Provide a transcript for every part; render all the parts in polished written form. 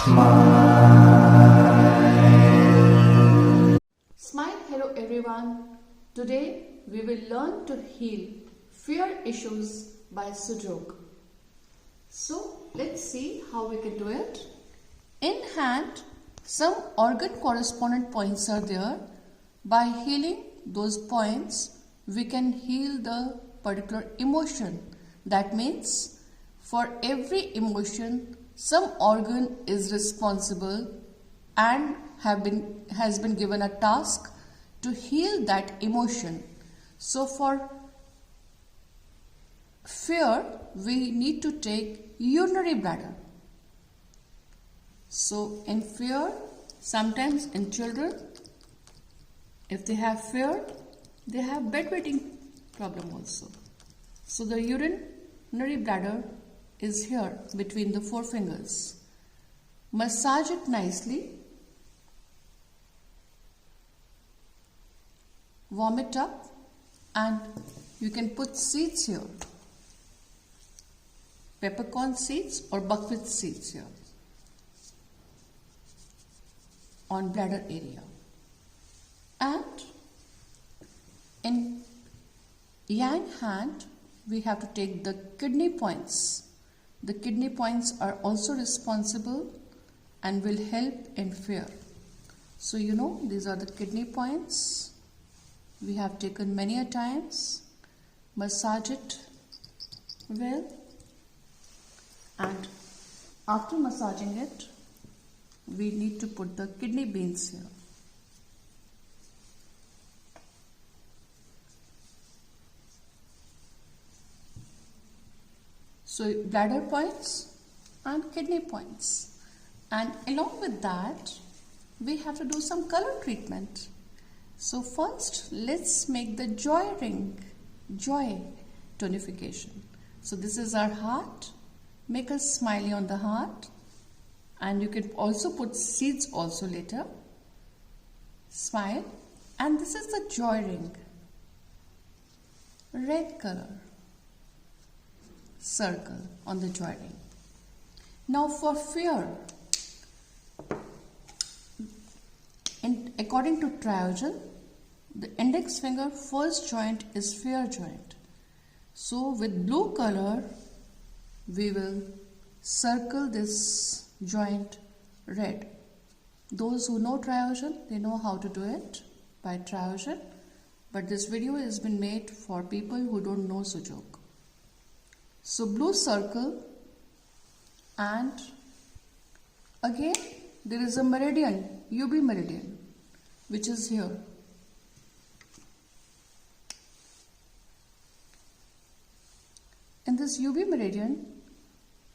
Smile, hello everyone. Today we will learn to heal fear issues by Sujok. So let's see how we can do it. In hand, some organ correspondent points are there. By healing those points, we can heal the particular emotion. That means for every emotion, some organ is responsible and has been given a task to heal that emotion. So for fear, we need to take urinary bladder. So in fear, sometimes in children, if they have fear, they have bedwetting problem also. So the urinary bladder is here between the four fingers. Massage it nicely. Warm it up and you can put seeds here. Peppercorn seeds or buckwheat seeds here on bladder area. And in yang hand, we have to take the kidney points. The kidney points are also responsible and will help in fear. So you know, these are the kidney points. We have taken many a times. Massage it well. And after massaging it, we need to put the kidney beans here. So bladder points and kidney points. And along with that, we have to do some color treatment. So first, let's make the joy ring, joy tonification. So this is our heart. Make a smiley on the heart. And you can also put seeds also later. Smile. And this is the joy ring. Red color. Circle on the joy ring. Now for fear, according to Triogen, the index finger first joint is fear joint. So with blue color, we will circle this joint red. Those who know Triogen, they know how to do it by Triogen. But this video has been made for people who don't know Sujok. So blue circle, and again there is a meridian, UB meridian, which is here. In this UB meridian,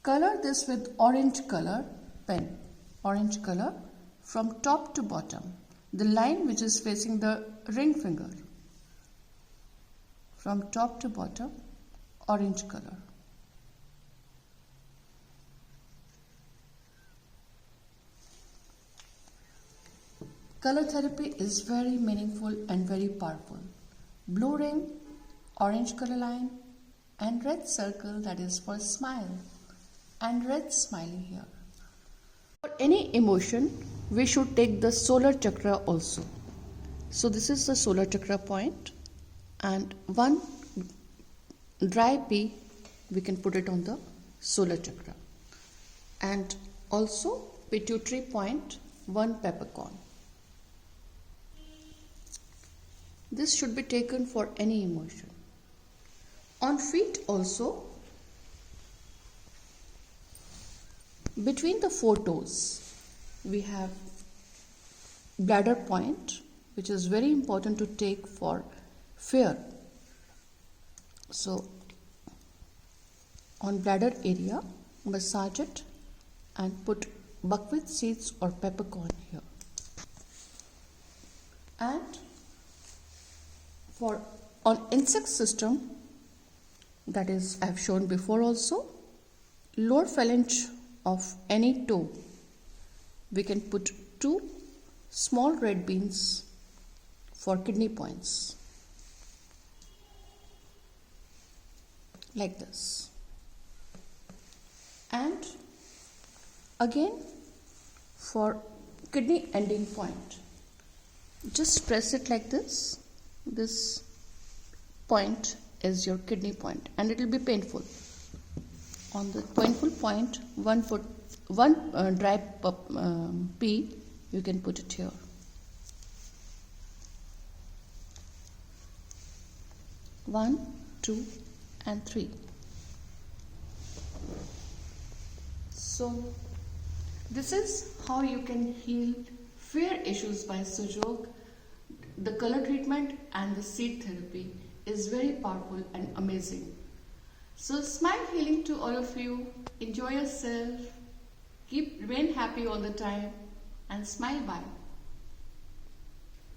color this with orange color pen, orange color from top to bottom. The line which is facing the ring finger, from top to bottom, orange color. Color therapy is very meaningful and very powerful. Blue ring, orange color line, and red circle, that is for smile, and red smiley here. For any emotion, we should take the solar chakra also. So this is the solar chakra point, and one dry pea, we can put it on the solar chakra. And also pituitary point, one peppercorn. This should be taken for any emotion. On feet also, between the four toes, we have bladder point, which is very important to take for fear. So, on bladder area, massage it and put buckwheat seeds or peppercorn here. And for on insect system, that is I have shown before also, lower phalange of any toe, we can put 2 small red beans for kidney points, like this. And again for kidney ending point. Just press it like this. This point is your kidney point and it will be painful. On the painful point, one dry pea, you can put it here. One, two, and three. So this is how you can heal fear issues by Sujok. The color treatment and the seed therapy is very powerful and amazing. So smile healing to all of you. Enjoy yourself. Remain happy all the time and smile. Bye.